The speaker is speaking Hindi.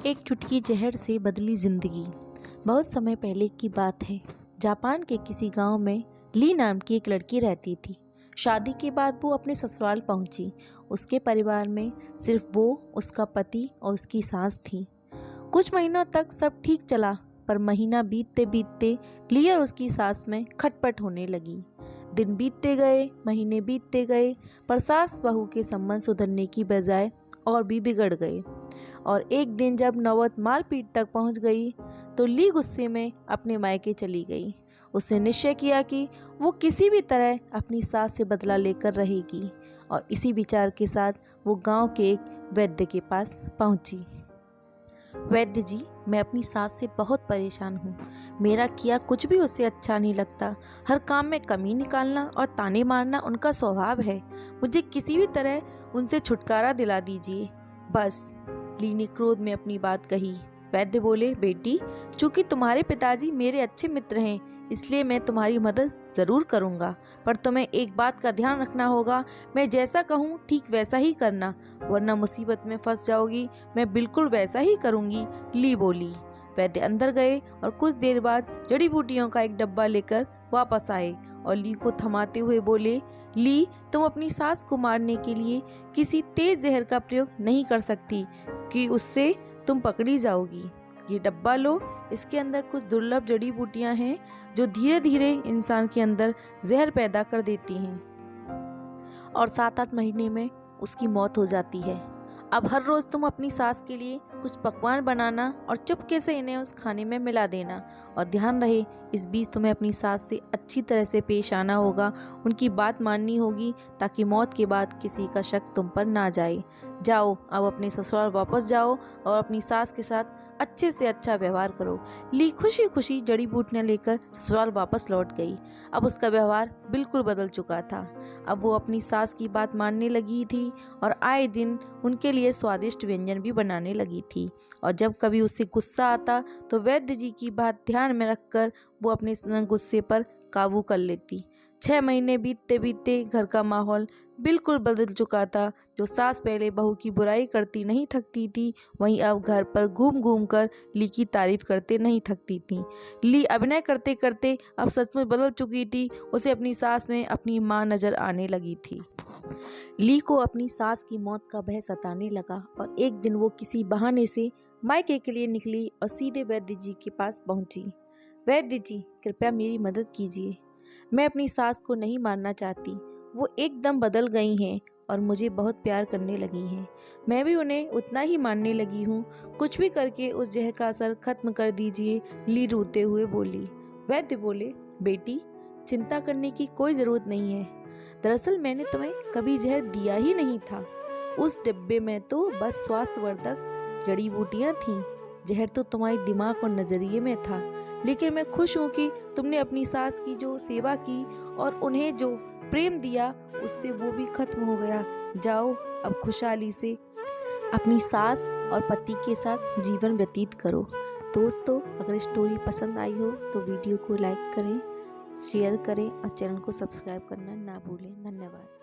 एक चुटकी जहर से बदली जिंदगी। बहुत समय पहले की बात है। जापान के किसी गांव में ली नाम की एक लड़की रहती थी। शादी के बाद वो अपने ससुराल पहुंची। उसके परिवार में सिर्फ वो, उसका पति और उसकी सास थी। कुछ महीनों तक सब ठीक चला, पर महीना बीतते बीतते ली और उसकी सास में खटपट होने लगी। दिन बीतते गए, महीने बीतते गए, पर सास बहू के संबंध सुधरने की बजाय और भी बिगड़ गए। और एक दिन जब नौबत मारपीट तक पहुंच गई तो ली गुस्से में अपने मायके चली गई। उसने निश्चय किया कि वो किसी भी तरह अपनी सास से बदला लेकर रहेगी, और इसी विचार के साथ वो गांव के एक वैद्य के पास पहुंची। वैद्य जी, मैं अपनी सास से बहुत परेशान हूँ। मेरा किया कुछ भी उसे अच्छा नहीं लगता। हर काम में कमी निकालना और ताने मारना उनका स्वभाव है। मुझे किसी भी तरह उनसे छुटकारा दिला दीजिए, बस। ली ने क्रोध में अपनी बात कही। वैद्य बोले, बेटी, चूंकि तुम्हारे पिताजी मेरे अच्छे मित्र हैं, इसलिए मैं तुम्हारी मदद जरूर करूंगा, पर तुम्हें एक बात का ध्यान रखना होगा। मैं जैसा कहूँ ठीक वैसा ही करना, वरना मुसीबत में फंस जाओगी। मैं बिल्कुल वैसा ही करूंगी, ली बोली। वैद्य अंदर गए और कुछ देर बाद जड़ी बूटियों का एक डब्बा लेकर वापस आए और ली को थमाते हुए बोले, ली, तुम अपनी सास को मारने के लिए किसी तेज जहर का प्रयोग नहीं कर सकती, कि उससे तुम पकड़ी जाओगी। ये डब्बा लो, इसके अंदर कुछ दुर्लभ जड़ी बूटियां हैं जो धीरे धीरे इंसान के अंदर जहर पैदा कर देती हैं और 7-8 महीने में उसकी मौत हो जाती है। अब हर रोज तुम अपनी सास के लिए कुछ पकवान बनाना और चुपके से इन्हें उस खाने में मिला देना, और ध्यान रहे, इस बीच तुम्हें अपनी सास से अच्छी तरह से पेश आना होगा, उनकी बात माननी होगी, ताकि मौत के बाद किसी का शक तुम पर ना जाए। जाओ, अब अपने ससुराल वापस जाओ और अपनी सास के साथ अच्छे से अच्छा व्यवहार करो। ली खुशी खुशी जड़ी बूटियां लेकर ससुराल वापस लौट गई। अब उसका व्यवहार बिल्कुल बदल चुका था। अब वो अपनी सास की बात मानने लगी थी और आए दिन उनके लिए स्वादिष्ट व्यंजन भी बनाने लगी थी। और जब कभी उससे गुस्सा आता तो वैद्य जी की बात ध्यान में रखकर वो अपने गुस्से पर काबू कर लेती। 6 महीने बीतते बीतते घर का माहौल बिल्कुल बदल चुका था। जो सास पहले बहू की बुराई करती नहीं थकती थी, वहीं अब घर पर घूम घूम कर ली की तारीफ करते नहीं थकती थी। ली अभिनय करते करते अब सचमुच बदल चुकी थी। उसे अपनी सास में अपनी माँ नजर आने लगी थी। ली को अपनी सास की मौत का भय सताने लगा और एक दिन वो किसी बहाने से मायके के लिए निकली और सीधे वैद्य जी के पास पहुंची। वैद्य जी, कृपया मेरी मदद कीजिए। मैं अपनी सास को नहीं मारना चाहती। वो एकदम बदल गई हैं और मुझे बहुत प्यार करने लगी हैं। मैं भी उन्हें उतना ही मानने लगी हूँ। कुछ भी करके उस जहर का असर खत्म कर दीजिए, ली रोते हुए बोली। वैद्य बोले, बेटी, चिंता करने की कोई जरूरत नहीं है। दरअसल मैंने तुम्हें कभी जहर दिया ही नहीं था। उस डिब्बे में तो बस स्वास्थ्यवर्धक जड़ी बूटियां थीं। जहर तो तुम्हारे दिमाग और नजरिए में था। लेकिन मैं खुश हूँ कि तुमने अपनी सास की जो सेवा की और उन्हें जो प्रेम दिया, उससे वो भी खत्म हो गया। जाओ, अब खुशहाली से अपनी सास और पति के साथ जीवन व्यतीत करो। दोस्तों, अगर स्टोरी पसंद आई हो तो वीडियो को लाइक करें, शेयर करें और चैनल को सब्सक्राइब करना ना भूलें। धन्यवाद।